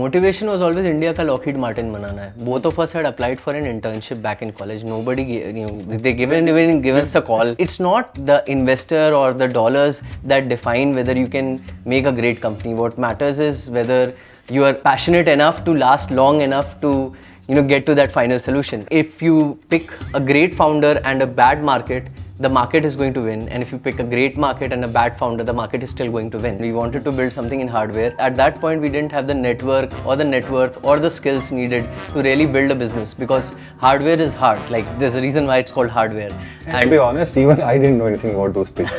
motivation was always India ka Lockheed Martin banana hai. Both of us had applied for an internship back in college. Nobody, they even given us a call. It's not the investor or the dollars that define whether you can make a great company. What matters is whether you are passionate enough to last long enough to get to that final solution. If you pick a great founder and a bad market, the market is going to win, and if you pick a great market and a bad founder, the market is still going to win. We wanted to build something in hardware. At that point, we didn't have the network or the net worth or the skills needed to really build a business, because hardware is hard. Like, there's a reason why it's called hardware. And to be honest, even I didn't know anything about those things.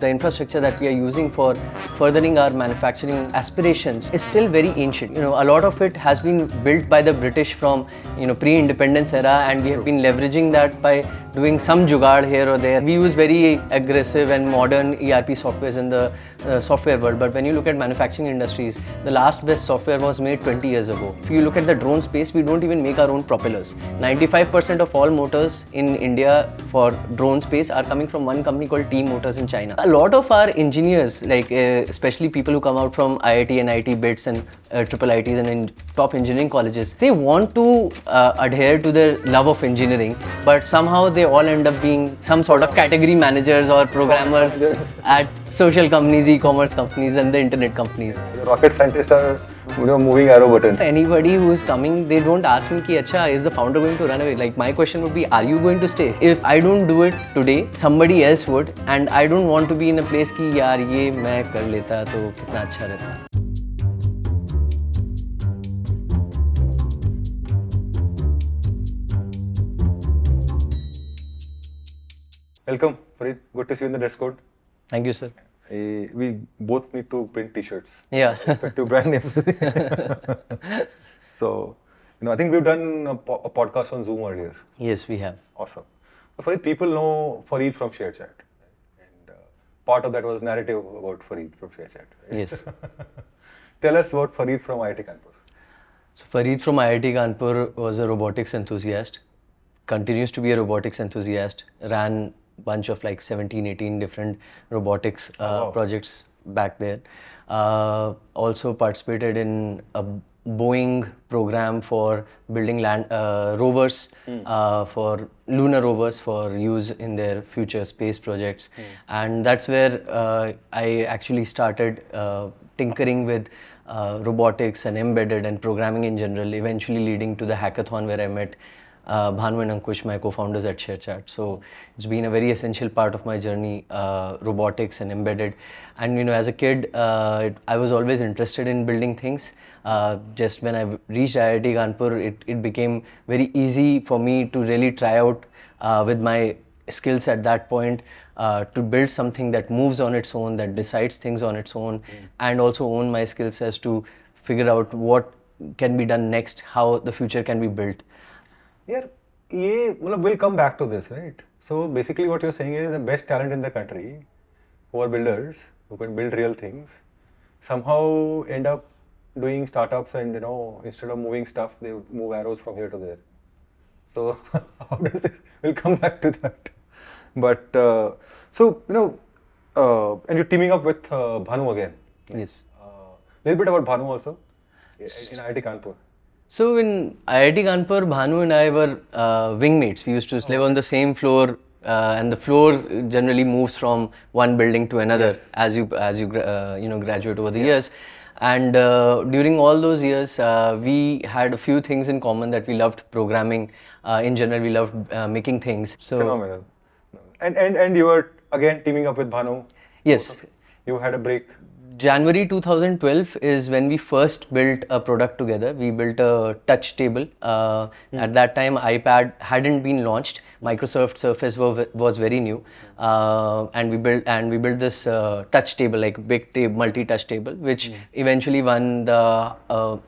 The infrastructure that we are using for furthering our manufacturing aspirations is still very ancient. A lot of it has been built by the British from pre-independence era, and we have been leveraging that by doing some jugaad here or there. We use very aggressive and modern ERP softwares in the software world, but when you look at manufacturing industries, the last best software was made 20 years ago. If you look at the drone space, we don't even make our own propellers. 95% of all motors in India for drone space are coming from one company called T Motors in China. A lot of our engineers, especially people who come out from IIT and IT BITS and triple ITs and in top engineering colleges, they want to adhere to their love of engineering, but somehow they all end up being some sort of category managers or programmers at social companies, e-commerce companies and the internet companies. The rocket scientists are moving arrow buttons. Anybody who's coming, they don't ask me ki, acha, is the founder going to run away? Like, my question would be, are you going to stay? If I don't do it today, somebody else would, and I don't want to be in a place ki yaar ye main kar leta to kitna acha rehta. Welcome, Farid. Good to see you in the dress code. Thank you, sir. We both need to print t-shirts. Yeah. Respective brand names. So, I think we've done a podcast on Zoom earlier. Yes, we have. Awesome. So, Farid, people know Farid from ShareChat. And part of that was narrative about Farid from ShareChat. Right? Yes. Tell us about Farid from IIT Kanpur. So, Farid from IIT Kanpur was a robotics enthusiast, continues to be a robotics enthusiast, ran bunch of 17, 18 different robotics projects back there. Also participated in a Boeing program for building land rovers, for lunar rovers for use in their future space projects. And that's where I actually started tinkering with robotics and embedded and programming in general, eventually leading to the hackathon where I met Bhanu and Ankush, my co-founders at ShareChat. So it's been a very essential part of my journey, robotics and embedded. And as a kid, I was always interested in building things. Just when I reached IIT Kanpur, it became very easy for me to really try out with my skills at that point to build something that moves on its own, that decides things on its own, and also own my skills as to figure out what can be done next, how the future can be built. Yeah, we'll come back to this, right? So basically what you're saying is the best talent in the country who are builders, who can build real things, somehow end up doing startups and, instead of moving stuff, they move arrows from here to there. So how does this, we'll come back to that. But, and you're teaming up with Bhanu again. Yes. A little bit about Bhanu also in IIT Kanpur. So in IIT Kanpur, Bhanu and I were wingmates. We used to live on the same floor, and the floor generally moves from one building to another as you graduate over the years. And during all those years, we had a few things in common, that we loved programming. In general, we loved making things. So phenomenal. And you were again teaming up with Bhanu. Yes. You had a break. January 2012 is when we first built a product together. We built a touch table. At that time, iPad hadn't been launched. Microsoft Surface was very new, and we built this touch table, like big multi-touch table, which eventually won the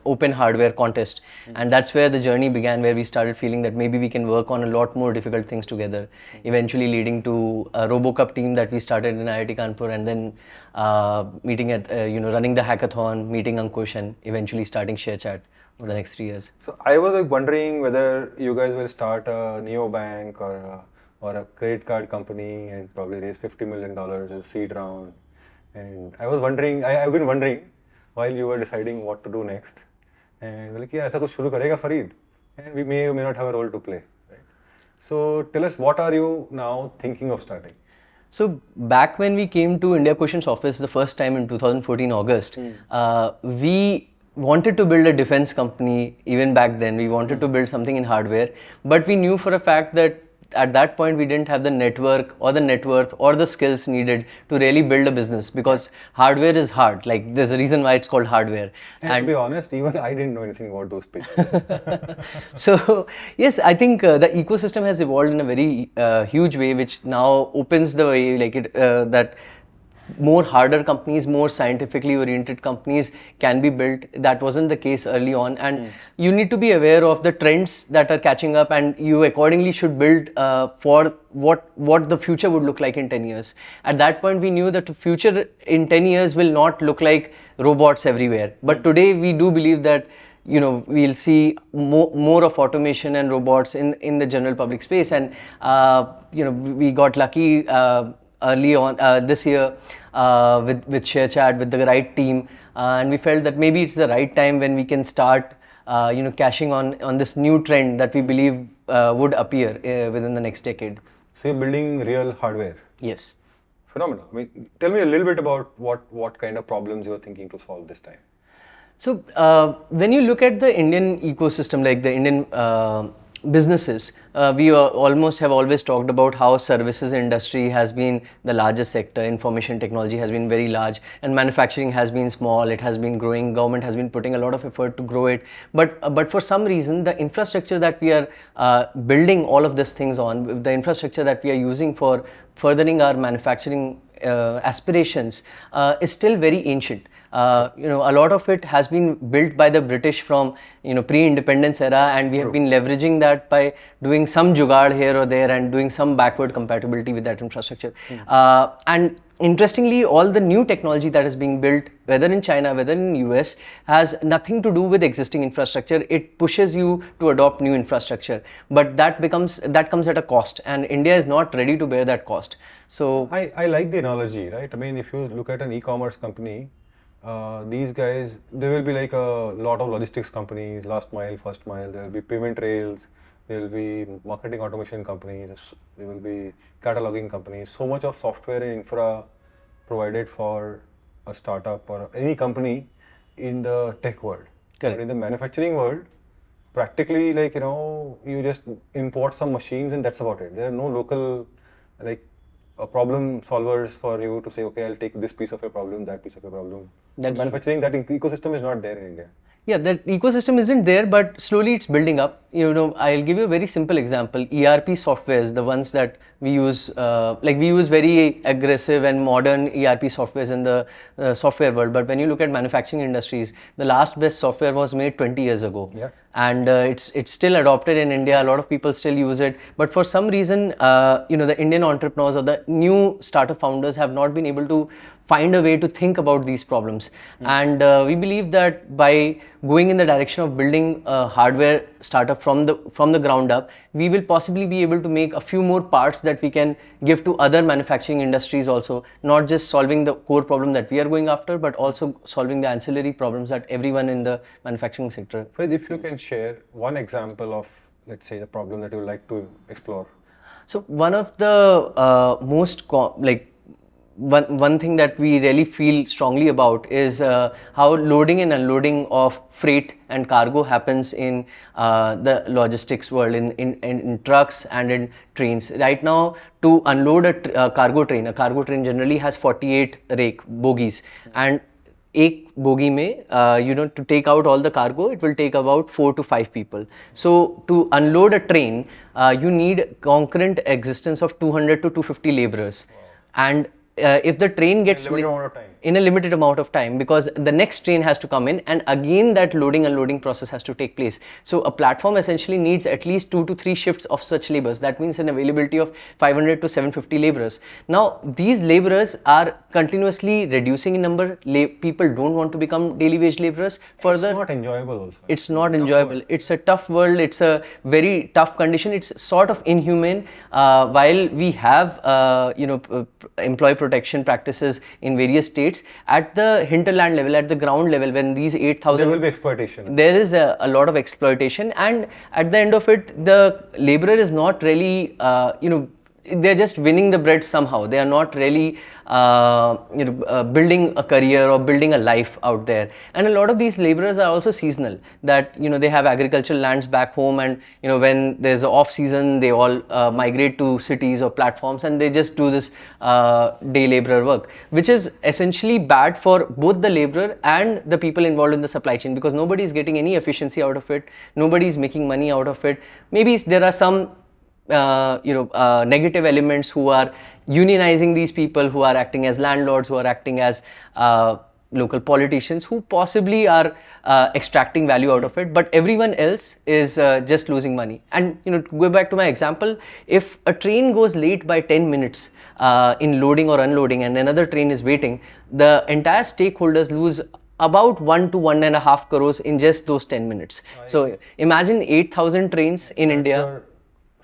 open hardware contest. And that's where the journey began, where we started feeling that maybe we can work on a lot more difficult things together. Eventually leading to a RoboCup team that we started in IIT Kanpur, and then meeting at running the hackathon, meeting Ankush, and eventually starting ShareChat over the next 3 years. So I was wondering whether you guys will start a neobank or a credit card company and probably raise $50 million as a seed round. And I was wondering, I've been wondering, while you were deciding what to do next. And we're like, yeah, ऐसा कुछ शुरू करेगा Farid, and we may or may not have a role to play. Right? So tell us, what are you now thinking of starting? So back when we came to India Quotient's office the first time in 2014 August, we wanted to build a defense company. Even back then, we wanted to build something in hardware, but we knew for a fact that at that point we didn't have the network or the net worth or the skills needed to really build a business, because hardware is hard. Like, there's a reason why it's called hardware. And to be honest, even I didn't know anything about those spaces. So yes, I think the ecosystem has evolved in a very huge way, which now opens the way, like that more harder companies, more scientifically oriented companies can be built. That wasn't the case early on, and you need to be aware of the trends that are catching up, and you accordingly should build for what the future would look like in 10 years. At that point, we knew that the future in 10 years will not look like robots everywhere. But today, we do believe that we'll see more of automation and robots in the general public space. And we got lucky early on this year with ShareChat, with the right team, and we felt that maybe it's the right time when we can start cashing on this new trend that we believe would appear within the next decade. So you're building real hardware. Yes. Phenomenal. I mean, tell me a little bit about what kind of problems you're thinking to solve this time. So when you look at the Indian ecosystem, like the Indian businesses, we almost have always talked about how services industry has been the largest sector, information technology has been very large, and manufacturing has been small. It has been growing, government has been putting a lot of effort to grow it, but for some reason the infrastructure that we are building all of these things on, the infrastructure that we are using for furthering our manufacturing aspirations is still very ancient. A lot of it has been built by the British from pre-independence era, and we have been leveraging that by doing some jugaad here or there and doing some backward compatibility with that infrastructure. And interestingly, all the new technology that is being built, whether in China, whether in US, has nothing to do with existing infrastructure. It pushes you to adopt new infrastructure, but that comes at a cost, and India is not ready to bear that cost. So I like the analogy, right? I mean, if you look at an e-commerce company, these guys, there will be like a lot of logistics companies, last mile, first mile, there will be payment rails, there will be marketing automation companies, there will be cataloging companies, so much of software and infra provided for a startup or any company in the tech world. Correct. But in the manufacturing world, practically, like, you just import some machines and that's about it. There are no local, like, problem solvers for you to say, okay, I'll take this piece of your problem, that piece of your problem. Manufacturing, that ecosystem is not there in India. Yeah, that ecosystem isn't there, but slowly it's building up. I'll give you a very simple example. ERP softwares, the ones that we use, we use very aggressive and modern ERP softwares in the software world. But when you look at manufacturing industries, the last best software was made 20 years ago. Yeah. And it's still adopted in India. A lot of people still use it. But for some reason, the Indian entrepreneurs or the new startup founders have not been able to find a way to think about these problems. And we believe that by going in the direction of building a hardware startup from the ground up, we will possibly be able to make a few more parts that we can give to other manufacturing industries also, not just solving the core problem that we are going after, but also solving the ancillary problems that everyone in the manufacturing sector. Fred, if you can share one example of, let's say, the problem that you would like to explore. So one of the one thing that we really feel strongly about is how loading and unloading of freight and cargo happens in the logistics world, in trucks and in trains. Right now, to unload a cargo train generally has 48 rake bogies, and एक bogie में to take out all the cargo, it will take about 4 to 5 people. So to unload a train, you need concurrent existence of 200 to 250 laborers. And if the train gets in a limited amount of time, because the next train has to come in, and again that loading unloading process has to take place. So a platform essentially needs at least 2 to 3 shifts of such laborers. That means an availability of 500 to 750 laborers. Now these laborers are continuously reducing in number. People don't want to become daily wage laborers. Further, it's not enjoyable also. It's not enjoyable. It's a tough world. It's a very tough condition. It's sort of inhumane. While we have employee protection practices in various states, states, at the hinterland level, at the ground level, when these 8,000... There will be exploitation. There is a lot of exploitation, and at the end of it, the laborer is not really, they're just winning the bread somehow. They are not really, building a career or building a life out there. And a lot of these laborers are also seasonal. That they have agricultural lands back home, and when there's an off season, they all migrate to cities or platforms, and they just do this day laborer work, which is essentially bad for both the laborer and the people involved in the supply chain, because nobody is getting any efficiency out of it. Nobody is making money out of it. Maybe there are some negative elements who are unionizing these people, who are acting as landlords, who are acting as local politicians, who possibly are extracting value out of it, but everyone else is just losing money. And to go back to my example, if a train goes late by 10 minutes in loading or unloading, and another train is waiting, the entire stakeholders lose about 1 to 1.5 crores in just those 10 minutes. So imagine 8,000 trains in India.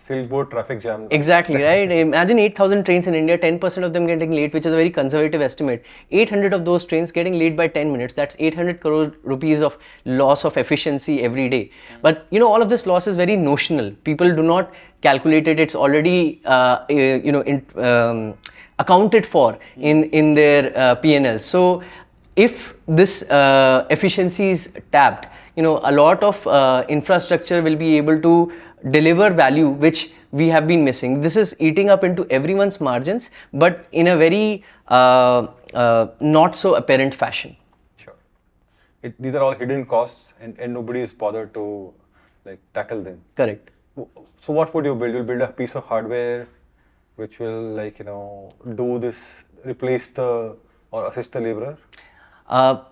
Silkboard traffic jam. Exactly, right? Imagine 8,000 trains in India, 10% of them getting late, which is a very conservative estimate. 800 of those trains getting late by 10 minutes. That's 800 crore rupees of loss of efficiency every day. But all of this loss is very notional. People do not calculate it. It's already accounted for in their P&Ls. So if this efficiency is tapped, a lot of infrastructure will be able to deliver value which we have been missing. This is eating up into everyone's margins, but in a very not so apparent fashion. Sure. These are all hidden costs, and nobody is bothered to tackle them. Correct. So what would you build? You'll build a piece of hardware which will do this, replace or assist the laborer?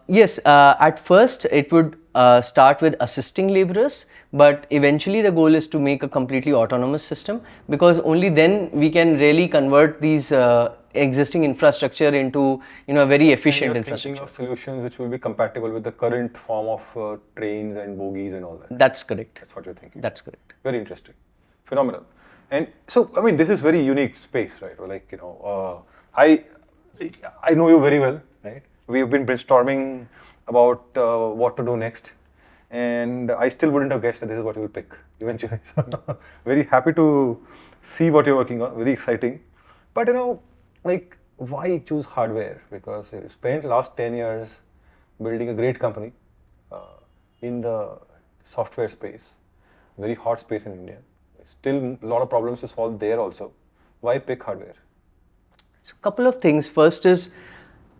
Yes, at first it would start with assisting laborers, but eventually the goal is to make a completely autonomous system, because only then we can really convert these existing infrastructure into a very efficient infrastructure. Thinking of solutions which will be compatible with the current form of trains and bogies and all that. That's correct. That's what you're thinking. That's correct. Very interesting, phenomenal. And so this is very unique space, right? I know you very well, right? We've been brainstorming about what to do next, and I still wouldn't have guessed that this is what you will pick eventually. So very happy to see what you're working on. Very exciting. But why choose hardware? Because you spent last 10 years building a great company in the software space, very hot space in India. Still a lot of problems to solve there also. Why pick hardware? So a couple of things. First is,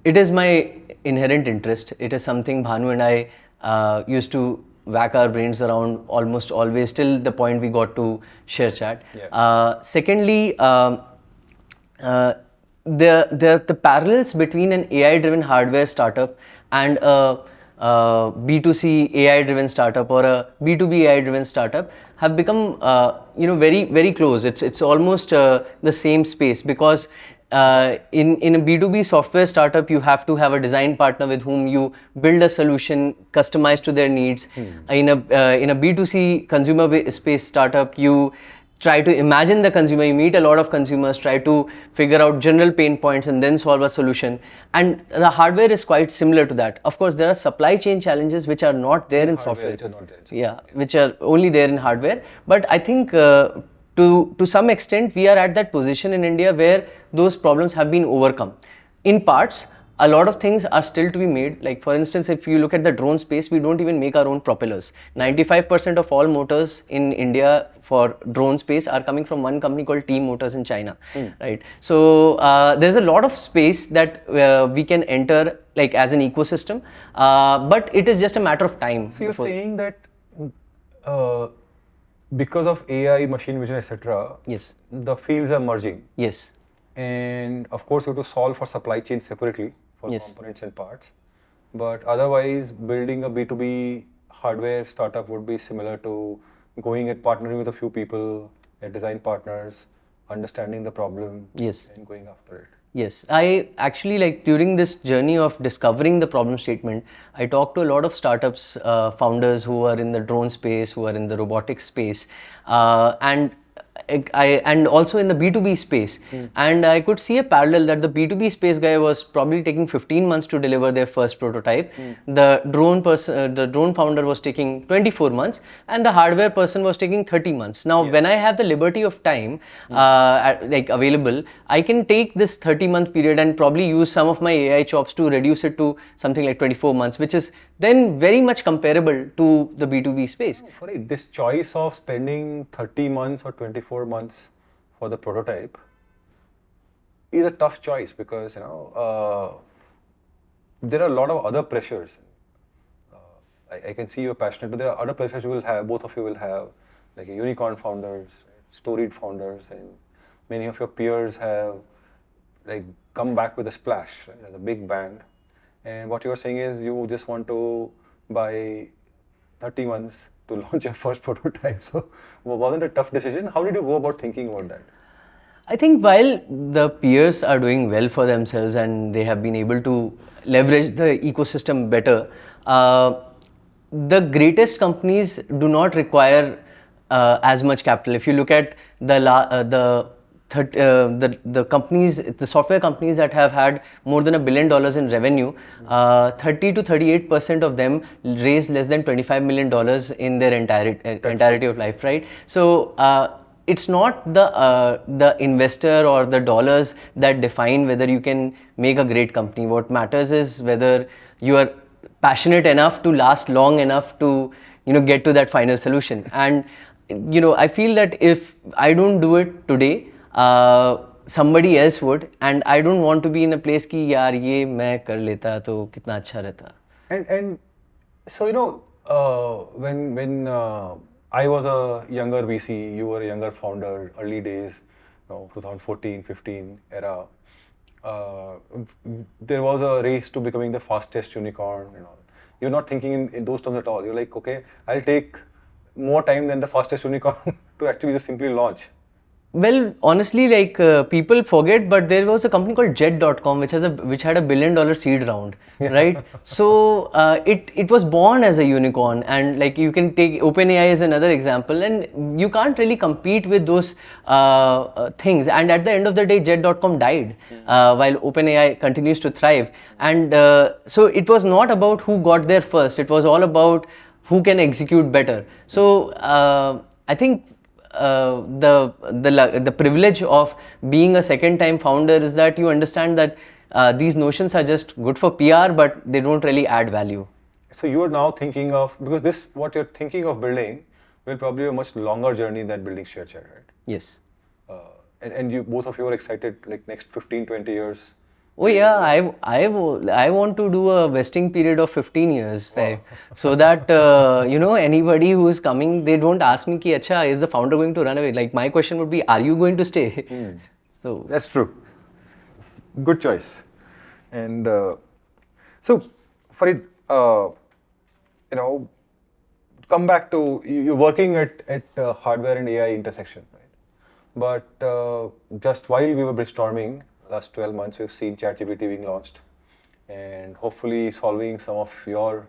it is my inherent interest. It is something Bhanu and I used to whack our brains around almost always till the point we got to ShareChat. Yeah. Secondly, the parallels between an AI-driven hardware startup and a B2C AI-driven startup or a B2B AI-driven startup have become very, very close. It's almost the same space, because in a B2B software startup, you have to have a design partner with whom you build a solution customized to their needs. In a B2C consumer space startup, you try to imagine the consumer, you meet a lot of consumers, try to figure out general pain points and then solve a solution. And the hardware is quite similar to that. Of course, there are supply chain challenges which are not there in software. Which are not there. Yeah, which are only there in hardware. But I think to some extent, we are at that position in India where those problems have been overcome. In parts, a lot of things are still to be made. Like for instance, if you look at the drone space, we don't even make our own propellers. 95% of all motors in India for drone space are coming from one company called Team Motors in China, right? So there's a lot of space that we can enter as an ecosystem, but it is just a matter of time. So you're saying that because of AI, machine vision, etc., yes, the fields are merging. Yes. And of course, you have to solve for supply chain separately for components and parts. But otherwise, building a B2B hardware startup would be similar to going and partnering with a few people, design partners, understanding the problem, yes, and going after it. Yes, I actually during this journey of discovering the problem statement, I talked to a lot of startups, founders who are in the drone space, who are in the robotics space, and and also in the B2B space. And I could see a parallel that the B2B space guy was probably taking 15 months to deliver their first prototype. The drone founder was taking 24 months, and the hardware person was taking 30 months. Now, when I have the liberty of time available, I can take this 30-month period and probably use some of my AI chops to reduce it to something like 24 months, which is then very much comparable to the B2B space. Sorry, this choice of spending 30 months or 24 months for the prototype is a tough choice because there are a lot of other pressures. I can see you're passionate, but there are other pressures you will have, both of you will have, like a unicorn founders, storied founders, and many of your peers have like come back with a splash, right, a big bang. And what you're saying is you just want to buy 30 months to launch your first prototype. So wasn't it a tough decision? How did you go about thinking about that? I think while the peers are doing well for themselves and they have been able to leverage the ecosystem better, the greatest companies do not require as much capital. If you look at the companies, the software companies that have had more than $1 billion in revenue, 30 to 38% of them raised less than $25 million in their entirety of life, right? So it's not the investor or the dollars that define whether you can make a great company. What matters is whether you are passionate enough to last long enough to get to that final solution. And I feel that if I don't do it today, somebody else would, and I don't want to be in a place कि यार ये मैं कर लेता तो कितना अच्छा रहता. And so when I was a younger VC, you were a younger founder, early days, 2014, 15 era. There was a race to becoming the fastest unicorn. You're not thinking in those terms at all. You're like, okay, I'll take more time than the fastest unicorn to actually just simply launch. Well, honestly, people forget, but there was a company called Jet.com which had a $1 billion seed round, right? So it was born as a unicorn, and you can take OpenAI as another example, and you can't really compete with those things. And at the end of the day, Jet.com died while OpenAI continues to thrive. And so it was not about who got there first; it was all about who can execute better. So I think. The privilege of being a second-time founder is that you understand that these notions are just good for PR, but they don't really add value. So you are now thinking of, because what you're thinking of building will probably be a much longer journey than building ShareChat, right? Yes. And you both of you are excited, like next 15, 20 years. Oh yeah, I want to do a vesting period of 15 years, wow. So that anybody who is coming, they don't ask me ki acha, is the founder going to run away? Like my question would be, are you going to stay? So that's true. Good choice. And so Farid, come back to you're working at hardware and AI intersection, right? But just while we were brainstorming. Last 12 months, we've seen ChatGPT being launched and hopefully solving some of your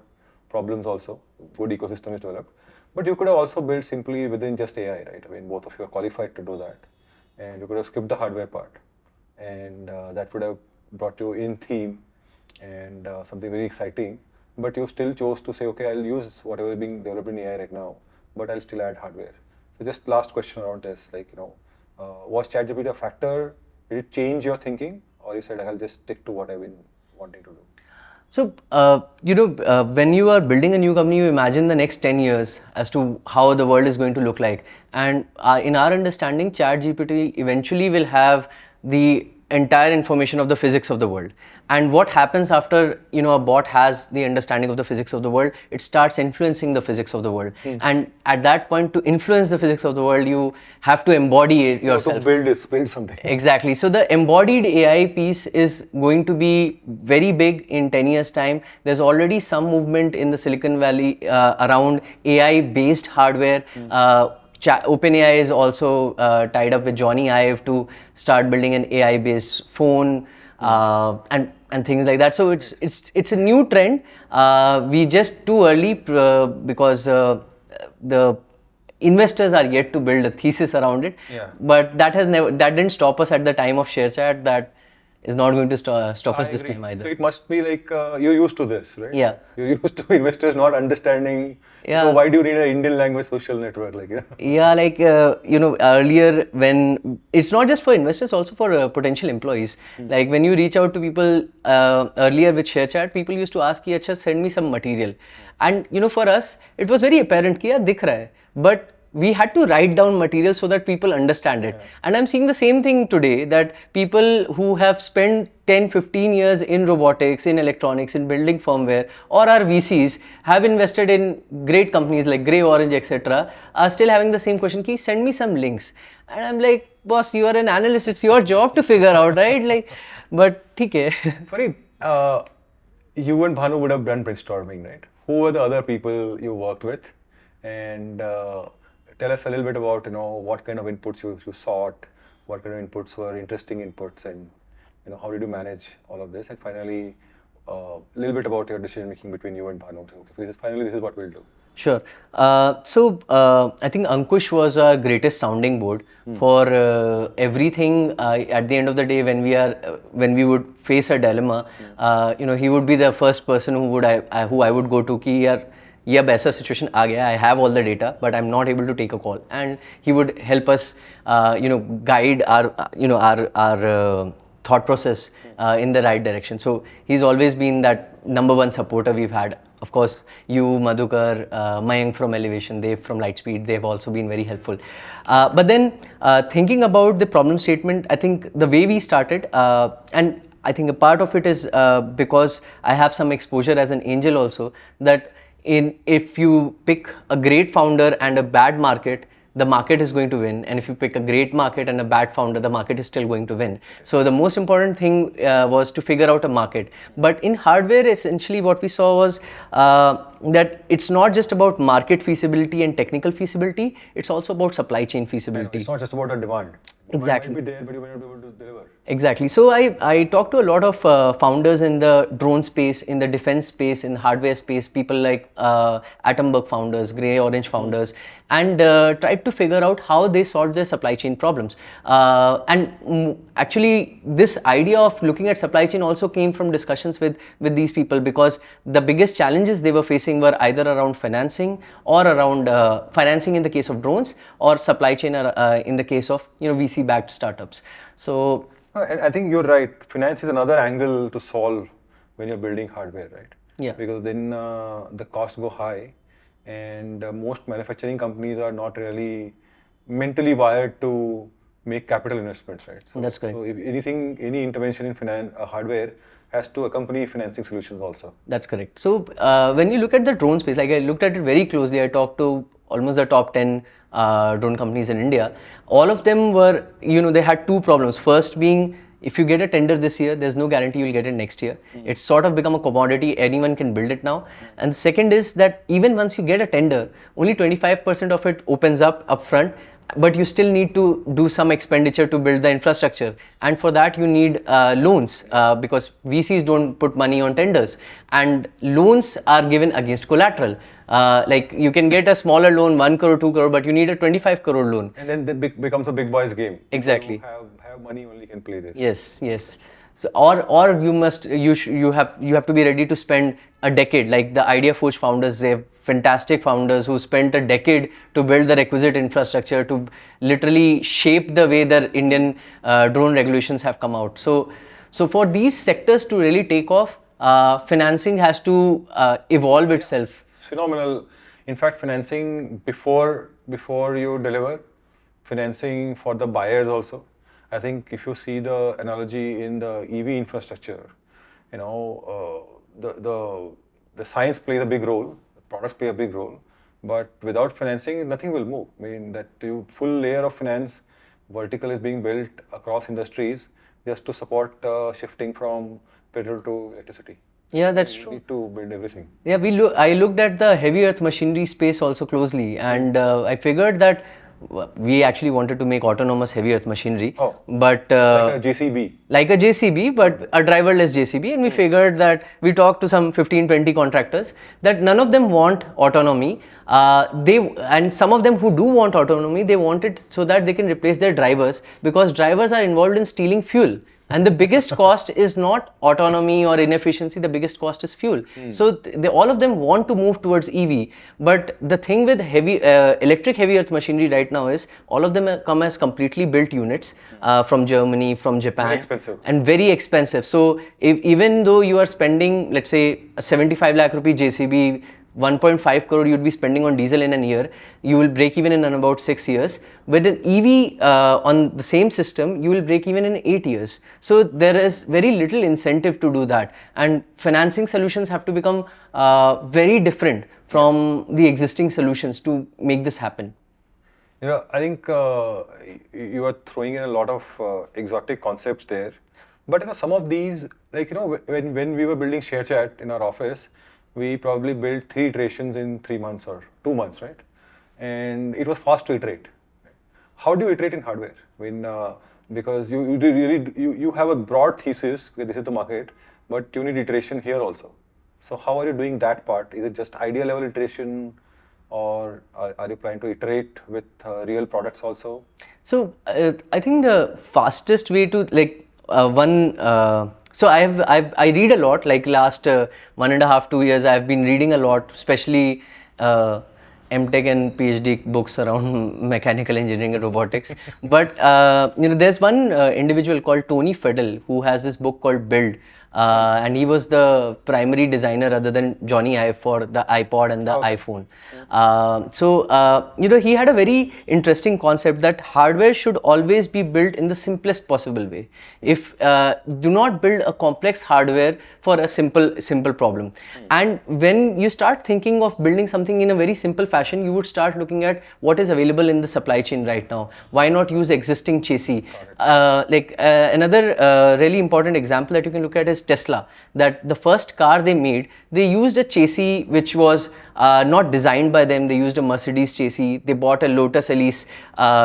problems also. Good ecosystem is developed. But you could have also built simply within just AI, right? I mean, both of you are qualified to do that. And you could have skipped the hardware part. And that would have brought you in theme and something very exciting. But you still chose to say, okay, I'll use whatever is being developed in AI right now, but I'll still add hardware. So just last question around this, was ChatGPT a factor? Did it change your thinking, or you said I'll just stick to what I've been wanting to do? So, when you are building a new company, you imagine the next 10 years as to how the world is going to look like. And in our understanding, ChatGPT eventually will have the entire information of the physics of the world. And what happens after a bot has the understanding of the physics of the world, it starts influencing the physics of the world. And at that point, to influence the physics of the world, you have to embody it yourself. To build something. Exactly. So the embodied AI piece is going to be very big in 10 years' time. There's already some movement in the Silicon Valley around AI-based hardware. OpenAI is also tied up with Johnny Ive to start building an AI-based phone and things like that. So it's a new trend. We just too early because the investors are yet to build a thesis around it. Yeah. But that didn't stop us at the time of ShareChat. That is not going to stop us I this agree. time either. So it must be like you're used to this, right? Yeah. You're used to investors not understanding. Yeah. So why do you need an Indian language social network? Like, Yeah, like, earlier when it's not just for investors, also for potential employees. Like when you reach out to people earlier with ShareChat, people used to ask, "Acha, send me some material." And, for us, it was very apparent, "Ki, yaar, dikh raha hai." But we had to write down material so that people understand it. And I'm seeing the same thing today, that people who have spent 10-15 years in robotics, in electronics, in building firmware, or are VCs, have invested in great companies like Grey Orange, etc., are still having the same question, ki send me some links. And I'm like, boss, you are an analyst, it's your job to figure out, right? Like, but theek hai. Farid, you and Bhanu would have done brainstorming, right? Who were the other people you worked with? And tell us a little bit about, what kind of inputs you sought, what kind of inputs were interesting inputs, and how did you manage all of this? And finally, a little bit about your decision making between you and Bhanu. Okay, finally, this is what we'll do. Sure. I think Ankush was our greatest sounding board for everything. At the end of the day, when we would face a dilemma, he would be the first person who I would go to. Ki yaar, ये अब ऐसा situation आ गया, I have all the data, but I'm not able to take a call, and he would help us, guide our thought process in the right direction. So he's always been that number one supporter we've had. Of course, you, Madhukar, Mayank from Elevation, Dev from Lightspeed, they've also been very helpful. But then thinking about the problem statement, I think the way we started, and I think a part of it is because I have some exposure as an angel also, that if you pick a great founder and a bad market, the market is going to win, and if you pick a great market and a bad founder, the market is still going to win. So the most important thing was to figure out a market. But in hardware, essentially what we saw was that it's not just about market feasibility and technical feasibility, it's also about supply chain feasibility. It's not just about a demand. Exactly. Might be there, but you might not be able to deliver. Exactly. So I talked to a lot of founders in the drone space, in the defense space, in the hardware space, people like Atomberg founders, Grey Orange founders, and tried to figure out how they solved their supply chain problems. Actually, this idea of looking at supply chain also came from discussions with these people, because the biggest challenges they were facing were either around financing, or around financing in the case of drones, or supply chain in the case of VC-backed startups. So, and I think you're right. Finance is another angle to solve when you're building hardware, right? Yeah. Because then the costs go high, and most manufacturing companies are not really mentally wired to make capital investments, right? So, that's correct. So if any intervention in finance, hardware has to accompany financing solutions also. That's correct. So when you look at the drone space, like I looked at it very closely, I talked to almost the top 10 drone companies in India. All of them were, they had two problems. First being, if you get a tender this year, there's no guarantee you'll get it next year. It's sort of become a commodity, anyone can build it now. And the second is that even once you get a tender, only 25% of it opens up upfront, but you still need to do some expenditure to build the infrastructure, and for that you need loans, because VCs don't put money on tenders, and loans are given against collateral. Like you can get a smaller loan, 1 crore, 2 crore, but you need a 25 crore loan. And then it becomes a big boys game. Exactly. People who have money only can play this. Yes. So, or you have to be ready to spend a decade. Like the Idea Forge founders, they have fantastic founders who spent a decade to build the requisite infrastructure to literally shape the way the Indian drone regulations have come out. So for these sectors to really take off, financing has to evolve itself. Phenomenal. In fact, financing before you deliver, financing for the buyers also. I think if you see the analogy in the EV infrastructure, the science plays a big role, the products play a big role, but without financing, nothing will move. I mean, that full layer of finance vertical is being built across industries just to support shifting from petrol to electricity. Yeah, that's You true. need to build everything. Yeah, I looked at the heavy earth machinery space also closely, and I figured that We actually wanted to make autonomous heavy earth machinery, Oh. but Like a JCB. like a JCB, but a driverless JCB. And we figured that we talked to some 15, 20 contractors that none of them want autonomy. And some of them who do want autonomy, they want it so that they can replace their drivers, because drivers are involved in stealing fuel. And the biggest cost is not autonomy or inefficiency, the biggest cost is fuel. So all of them want to move towards EV. But the thing with electric heavy earth machinery right now is all of them come as completely built units from Germany, from Japan. Very expensive. And very expensive. So even though you are spending, let's say, a 75 lakh rupee JCB, 1.5 crore you'd be spending on diesel in a year, you will break even in about 6 years. With an EV on the same system, you will break even in 8 years. So there is very little incentive to do that. And financing solutions have to become very different from the existing solutions to make this happen. I think you are throwing in a lot of exotic concepts there. But some of these, when we were building ShareChat in our office, we probably built 3 iterations in 3 months or 2 months, right? And it was fast to iterate. How do you iterate in hardware? Because you have a broad thesis, okay, this is the market, but you need iteration here also. So how are you doing that part? Is it just idea level iteration, or are you planning to iterate with real products also? So I think the fastest way to so I read a lot, like last 1.5, 2 years I've been reading a lot, especially MTech and PhD books around mechanical engineering and robotics. But there's one individual called Tony Fadell who has this book called Build. And he was the primary designer other than Johnny Ive for the iPod and the iPhone. He had a very interesting concept that hardware should always be built in the simplest possible way. If do not build a complex hardware for a simple problem. And when you start thinking of building something in a very simple fashion, you would start looking at what is available in the supply chain right now. Why not use existing chassis? Another really important example that you can look at is Tesla. That the first car they made, they used a chassis which was not designed by them. They used a Mercedes chassis. They bought a Lotus Elise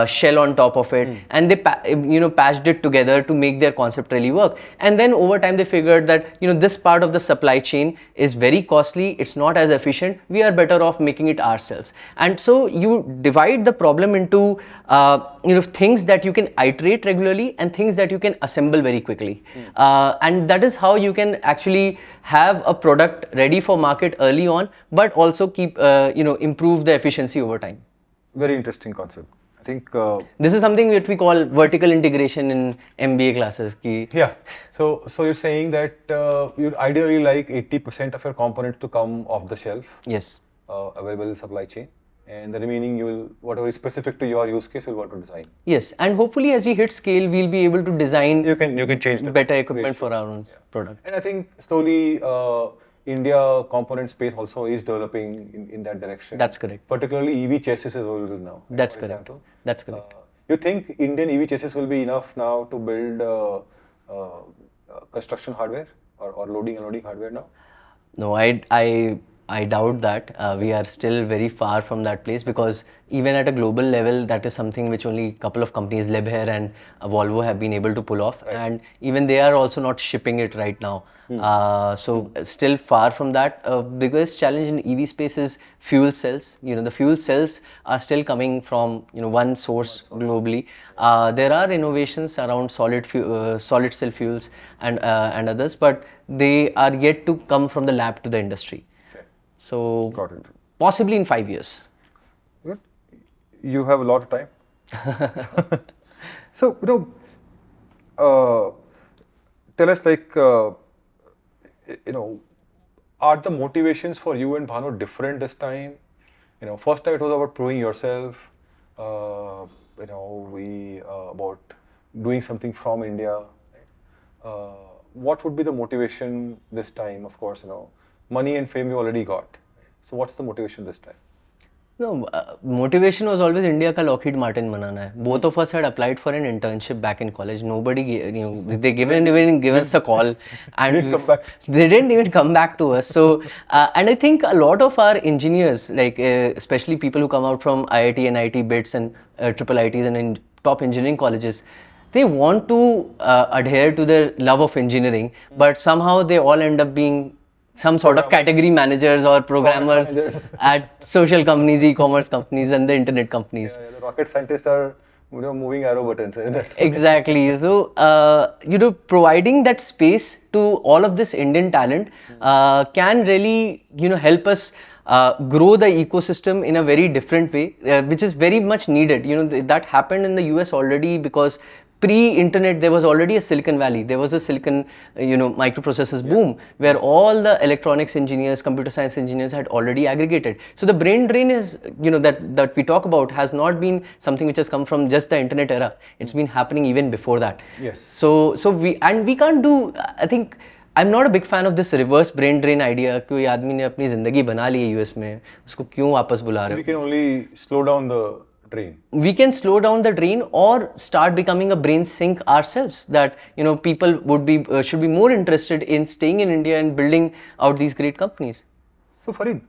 shell on top of it, and they patched it together to make their concept really work. And then over time they figured that this part of the supply chain is very costly. It's not as efficient. We are better off making it ourselves. And so you divide the problem into things that you can iterate regularly and things that you can assemble very quickly. And that is how you can actually have a product ready for market early on, but also keep improve the efficiency over time. Very interesting concept. I think this is something that we call vertical integration in MBA classes. Yeah. So you're saying that you'd ideally like 80% of your components to come off the shelf. Yes. Available supply chain. And the remaining, whatever is specific to your use case, you'll want to design. Yes, and hopefully as we hit scale, we'll be able to design you can change the better equipment for our own product. And I think slowly India component space also is developing in that direction. That's correct. Particularly EV chassis is available now. That's correct. That's correct. You think Indian EV chassis will be enough now to build construction hardware or loading and unloading hardware now? No, I doubt that. We are still very far from that place, because even at a global level, that is something which only a couple of companies, Lebher and Volvo, have been able to pull off. Right. And even they are also not shipping it right now. So still far from that. Biggest challenge in EV space is fuel cells. The fuel cells are still coming from one source globally. There are innovations around solid cell fuels and others, but they are yet to come from the lab to the industry. So possibly in 5 years. Good. You have a lot of time. So tell us, are the motivations for you and Bhanu different this time? First time it was about proving yourself. About doing something from India. What would be the motivation this time? Of course, money and fame you already got. So what's the motivation this time? No, motivation was always India ka Lockheed Martin banana hai. Both of us had applied for an internship back in college. Nobody, they even give us a call, and Didn't come back. they didn't even come back to us. So, and I think a lot of our engineers, like especially people who come out from IIT and IT BITS and triple ITs and in top engineering colleges, they want to adhere to their love of engineering, but somehow they all end up being some sort of category managers or programmers managers. at social companies, e-commerce companies, and the internet companies. The rocket scientists are moving arrow buttons. Exactly. So, providing that space to all of this Indian talent can really, help us grow the ecosystem in a very different way, which is very much needed. That happened in the US already because pre-internet there was already a Silicon Valley. There was a Silicon, microprocessors boom where all the electronics engineers, computer science engineers had already aggregated. So the brain drain is, that we talk about has not been something which has come from just the internet era. It's been happening even before that. Yes. So we can't do. I think I'm not a big fan of this reverse brain drain idea. कोई आदमी ने अपनी जिंदगी बना ली है US में, उसको क्यों वापस बुला रहे हो? We can only slow down the drain. We can slow down the drain or start becoming a brain sink ourselves. That people would be should be more interested in staying in India and building out these great companies. So Farid,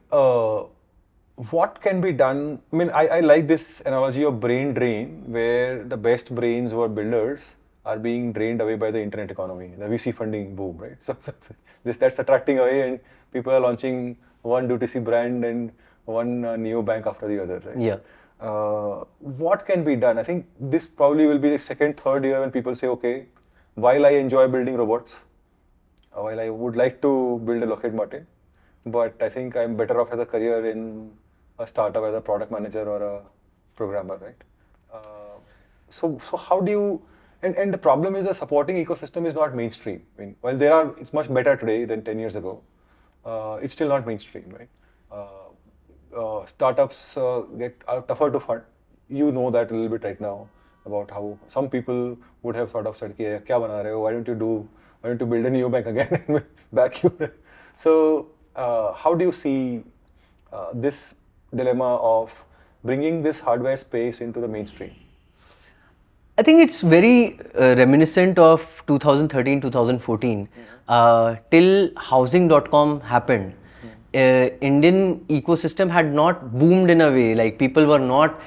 what can be done? I mean, I like this analogy of brain drain, where the best brains who are builders are being drained away by the internet economy, the VC funding boom, right? So that's attracting away, and people are launching one DTC brand and one neo bank after the other, right? Yeah. What can be done? I think this probably will be the second, third year when people say, okay, while I enjoy building robots, while I would like to build a Lockheed Martin, but I think I'm better off as a career in a startup as a product manager or a programmer, right? So how do you, and the problem is the supporting ecosystem is not mainstream. I mean, while it's much better today than 10 years ago, it's still not mainstream, right? Startups are tougher to fund. You know that a little bit right now about how some people would have sort of said, "Kya bana rahe ho? Why don't you build a new bank again and back you?" So how do you see this dilemma of bringing this hardware space into the mainstream? I think it's very reminiscent of 2013, 2014. Till housing.com happened, Indian ecosystem had not boomed in a way. Like people were not,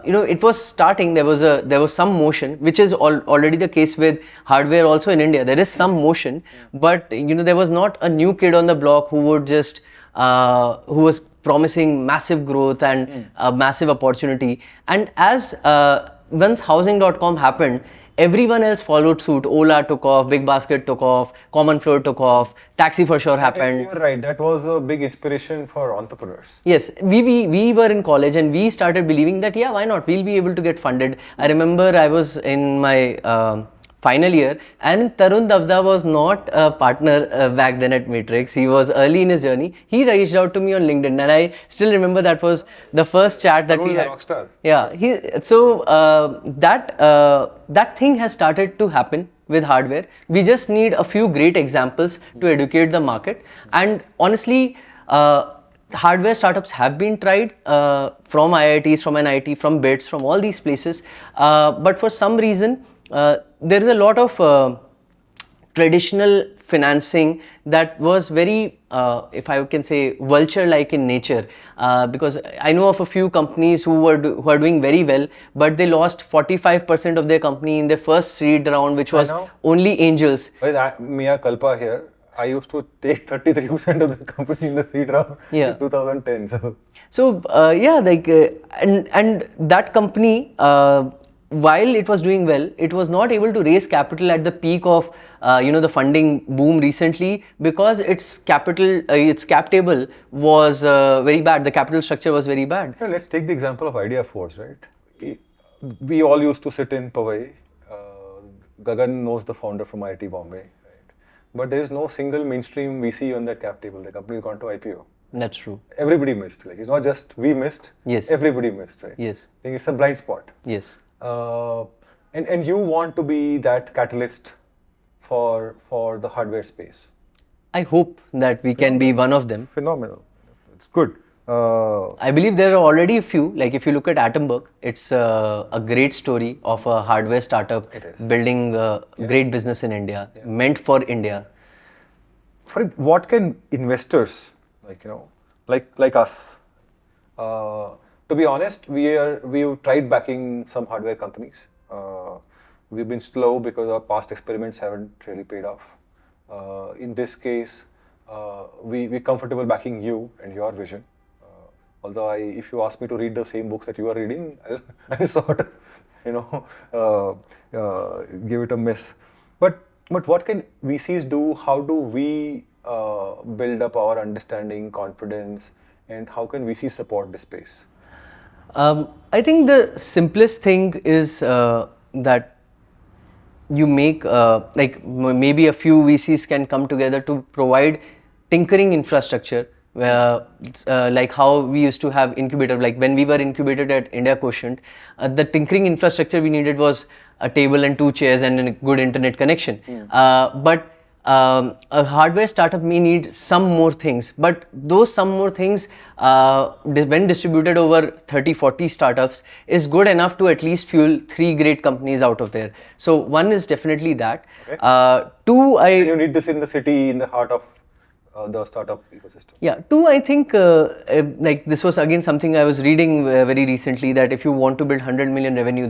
it was starting. There was some motion, which is already the case with hardware also in India. There is some motion, but there was not a new kid on the block who would just who was promising massive growth and a massive opportunity. And as once housing.com happened, everyone else followed suit. Ola took off, Big Basket took off, Common Floor took off, Taxi for sure happened. You're right, that was a big inspiration for entrepreneurs. Yes, we were in college and we started believing that, yeah, why not? We'll be able to get funded. I remember I was in my final year and Tarun Davda was not a partner back then at Matrix. He was early in his journey. He reached out to me on LinkedIn and I still remember that was the first chat that we had. Rockstar. Yeah, that thing has started to happen with hardware. We just need a few great examples to educate the market. And honestly, hardware startups have been tried from IITs, from NIT, from BITS, from all these places. But for some reason, there is a lot of traditional financing that was very, if I can say, vulture-like in nature. Because I know of a few companies who are doing very well, but they lost 45% of their company in their first seed round, which was only angels. Mia Kalpa here. I used to take 33% of the company in the seed round in 2010. And that company, while it was doing well, it was not able to raise capital at the peak of the funding boom recently because its capital, its cap table was very bad. The capital structure was very bad. Yeah, let's take the example of Idea Force, right? We all used to sit in Powai. Gagan knows the founder from IIT Bombay, right? But there is no single mainstream VC on that cap table. The company has gone to IPO. That's true. Everybody missed. Like it's not just we missed. Yes. Everybody missed, right? Yes. I think it's a blind spot. Yes. And you want to be that catalyst for the hardware space. I hope that we can be one of them. Phenomenal. It's good. I believe there are already a few. Like if you look at Atomberg, it's a great story of a hardware startup building a great business in India, meant for India. Farid, what can investors, like us, to be honest, we've tried backing some hardware companies. We've been slow because our past experiments haven't really paid off. In this case, we're comfortable backing you and your vision. Although if you ask me to read the same books that you are reading, I'll sort of, give it a miss. But what can VCs do? How do we build up our understanding, confidence, and how can VCs support this space? I think the simplest thing is that you make maybe a few VCs can come together to provide tinkering infrastructure, like how we used to have incubator. Like when we were incubated at India Quotient, the tinkering infrastructure we needed was a table and 2 chairs and a good internet connection. But a hardware startup may need some more things, but those some more things, when distributed over 30-40 startups, is good enough to at least fuel 3 great companies out of there. So one is definitely that. Okay. Two, you need this in the city, in the heart of the startup ecosystem. Yeah, two, I think like this was again something I was reading very recently, that if you want to build 100 million revenue,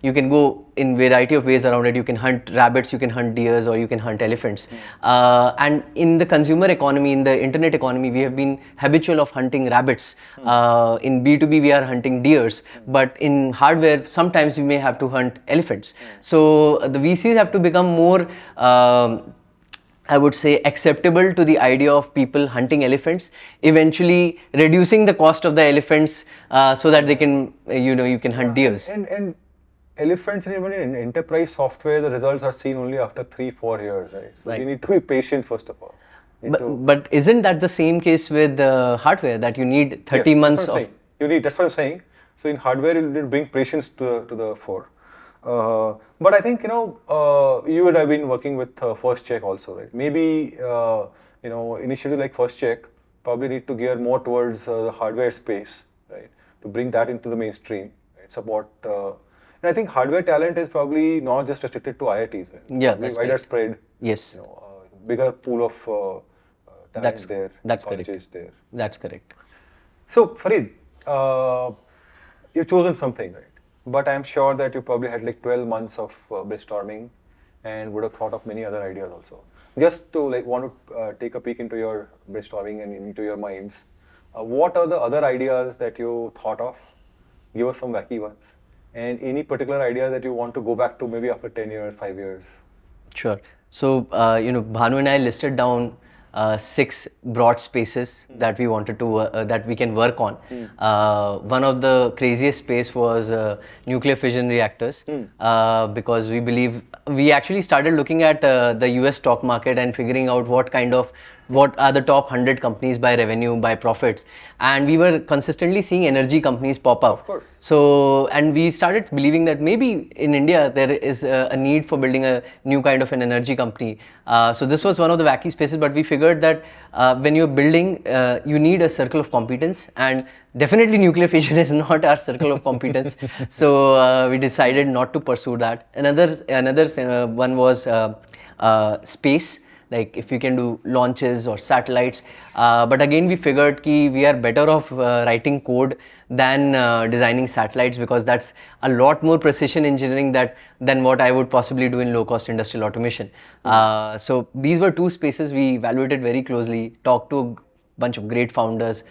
you can go in variety of ways around it. You can hunt rabbits, you can hunt deers, or you can hunt elephants. And in the consumer economy, in the internet economy, we have been habitual of hunting rabbits. In B2B, we are hunting deers, but in hardware, sometimes we may have to hunt elephants. So the VCs have to become more I would say acceptable to the idea of people hunting elephants, eventually reducing the cost of the elephants so that they can, you can hunt deers. And elephants, and even in enterprise software, the results are seen only after 3-4 years, right? So you need to be patient first of all. But isn't that the same case with hardware, that you need 30 months of... That's what I'm saying. So in hardware, you need to bring patience to the fore. But I think you would have been working with First Check also, right? Maybe initially like First Check probably need to gear more towards the hardware space, right? To bring that into the mainstream, right? Support. And I think hardware talent is probably not just restricted to IITs, right? Yeah, that's wider spread. Yes. Bigger pool of talent there. That's correct. There. That's correct. So Farid, you've chosen something, right? But I'm sure that you probably had like 12 months of brainstorming and would have thought of many other ideas also. Just to want to take a peek into your brainstorming and into your minds, what are the other ideas that you thought of? Give us some wacky ones. And any particular idea that you want to go back to maybe after 10 years, 5 years? Sure. So, Bhanu and I listed down 6 broad spaces that we wanted to that we can work on. One of the craziest space was nuclear fission reactors, because we actually started looking at the US stock market and figuring out what are the top 100 companies by revenue, by profits, and we were consistently seeing energy companies pop up. Of course. So, and we started believing that maybe in India there is a need for building a new kind of an energy company. So this was one of the wacky spaces, but we figured that when you're building, you need a circle of competence, and definitely nuclear fission is not our circle of competence. So we decided not to pursue that. Another one was space. Like if we can do launches or satellites, but again we figured we are better off writing code than designing satellites, because that's a lot more precision engineering than what I would possibly do in low-cost industrial automation. So these were 2 spaces we evaluated very closely, talked to a bunch of great founders,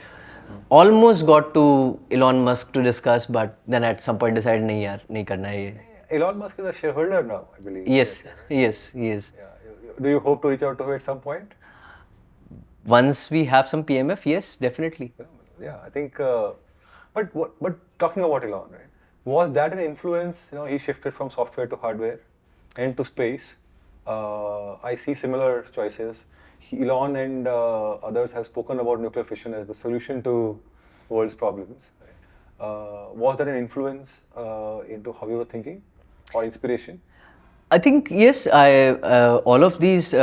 almost got to Elon Musk to discuss, but then at some point decided, nahi yaar, nahi karna hai ye. Elon Musk is a shareholder now, I believe. Yes, he is. Yeah. Do you hope to reach out to him at some point? Once we have some PMF, yes, definitely. Yeah, I think. But talking about Elon, right? Was that an influence? He shifted from software to hardware and to space. I see similar choices. Elon and others have spoken about nuclear fission as the solution to world's problems. Right? Was that an influence into how you were thinking or inspiration? I think yes. All of these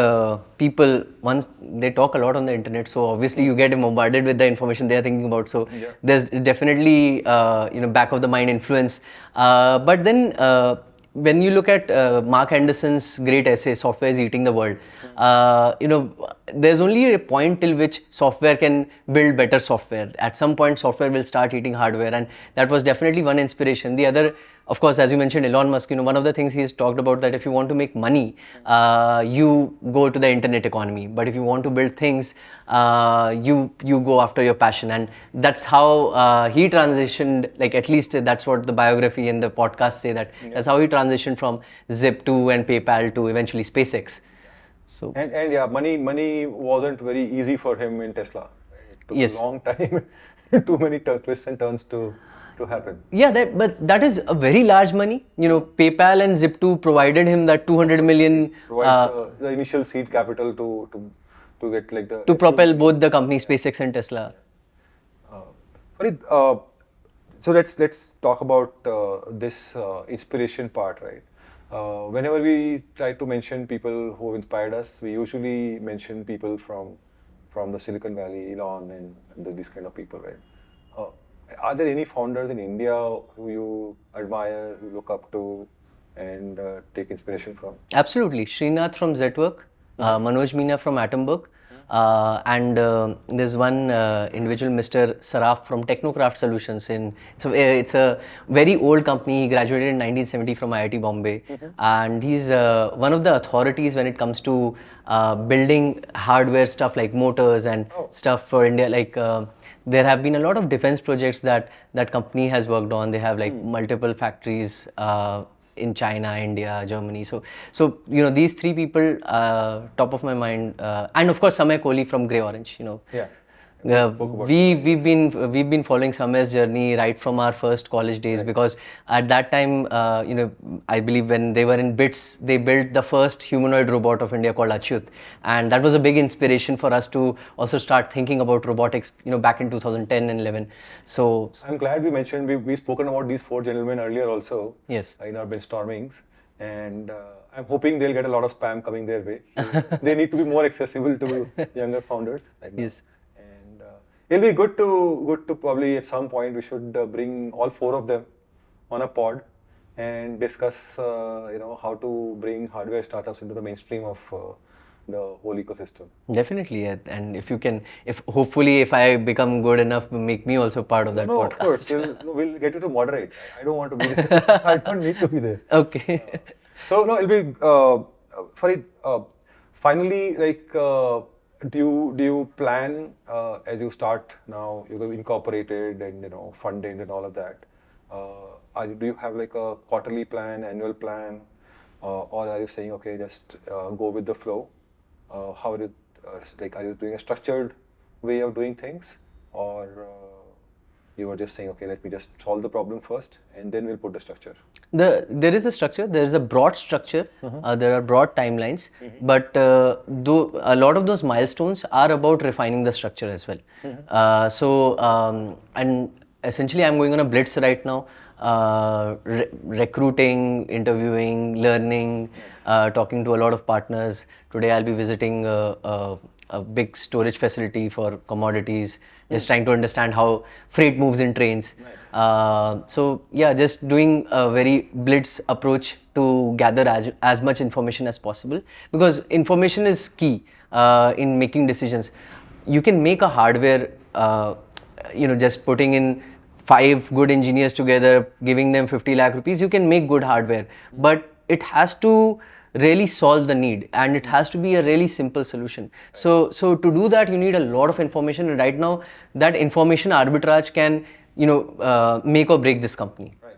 people, once they talk a lot on the internet, so obviously you get bombarded with the information they are thinking about. So there's definitely back of the mind influence. But then when you look at Mark Anderson's great essay, "Software is Eating the World," there's only a point till which software can build better software. At some point, software will start eating hardware, and that was definitely one inspiration. The other, of course, as you mentioned, Elon Musk, one of the things he's talked about, that if you want to make money, you go to the internet economy. But if you want to build things, you go after your passion. And that's how he transitioned, like at least that's what the biography and the podcast say, that that's how he transitioned from Zip2 and PayPal to eventually SpaceX. So and yeah, money wasn't very easy for him in Tesla. It took Yes. a long time, too many twists and turns to happen. yeah, but that is a very large money. PayPal and Zip2 provided him that 200 million Provides the initial seed capital to get like the to propel both the companies, SpaceX and Tesla. Farid, so let's talk about this inspiration part, right? Whenever we try to mention people who inspired us, we usually mention people from the Silicon Valley, Elon, and these kind of people, right? Are there any founders in India who you admire, who look up to, and take inspiration from? Absolutely. Srinath from Zetwork, Manoj Meena from Atomberg, and there's one individual, Mr. Saraf from Technocraft Solutions. It's a very old company. He graduated in 1970 from IIT Bombay, and he's one of the authorities when it comes to building hardware stuff like motors and stuff for India. Like there have been a lot of defense projects that company has worked on. They have like multiple factories in China, India, Germany. So these three people, top of my mind, and of course Samay Kohli from Grey Orange. Yeah. We've been following Samay's journey right from our first college days, because at that time, I believe when they were in BITS, they built the first humanoid robot of India called Achyut, and that was a big inspiration for us to also start thinking about robotics. Back in 2010 and 11. So I'm glad we mentioned we've spoken about these four gentlemen earlier also. Yes. In our brainstormings, and I'm hoping they'll get a lot of spam coming their way. They need to be more accessible to younger founders. Right now. Yes. And it'll be good to probably at some point we should bring all four of them on a pod and discuss how to bring hardware startups into the mainstream of the whole ecosystem. Definitely, yeah. And if hopefully I become good enough, make me also part of that No, podcast. of course, we'll get you to moderate. I don't want to be there. I don't need to be there. Okay. So no, it'll be Farid. Finally, like, do you plan as you start now? You're incorporated and funded and all of that. Do you have like a quarterly plan, annual plan, or are you saying okay, just go with the flow? How are you doing a structured way of doing things, or you are just saying okay, let me just solve the problem first and then we'll put the structure? There is a structure. There is a broad structure. There are broad timelines, but though a lot of those milestones are about refining the structure as well. And essentially, I'm going on a blitz right now. Recruiting, interviewing, learning, talking to a lot of partners. Today I'll be visiting a big storage facility for commodities, just trying to understand how freight moves in trains. So yeah, just doing a very blitz approach to gather as much information as possible, because information is key in making decisions. You can make a hardware, just putting in 5 good engineers together, giving them 50 lakh rupees, you can make good hardware. But it has to really solve the need, and it has to be a really simple solution. So to do that, you need a lot of information, and right now that information arbitrage can make or break this company. Right.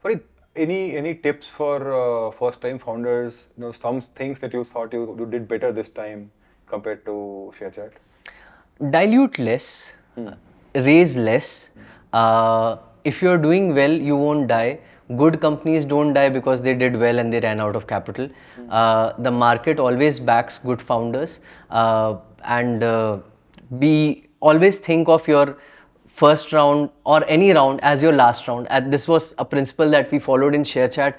Farid, any tips for first time founders? Some things that you thought you did better this time compared to ShareChat? Dilute less, raise less. If you're doing well, you won't die. Good companies don't die because they did well and they ran out of capital. The market always backs good founders, and always think of your first round or any round as your last round. And this was a principle that we followed in ShareChat.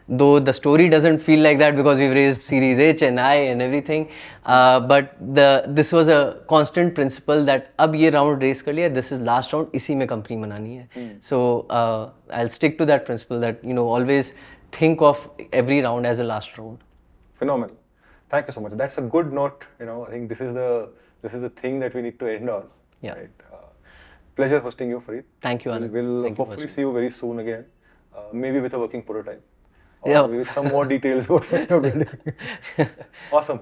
though the story doesn't feel like that because we've raised Series H and I and everything. But this was a constant principle that अब ये round raise कर लिया, this is last round, इसी में company बनानी है. So I'll stick to that principle that always think of every round as a last round. Phenomenal. Thank you so much. That's a good note. I think this is the thing that we need to end on. Yeah. Right? Pleasure hosting you, Farid. Thank you, Anand. We'll Thank you, hopefully see you very soon again. Maybe with a working prototype. Or Yeah. maybe with some more details about what you're building. Awesome.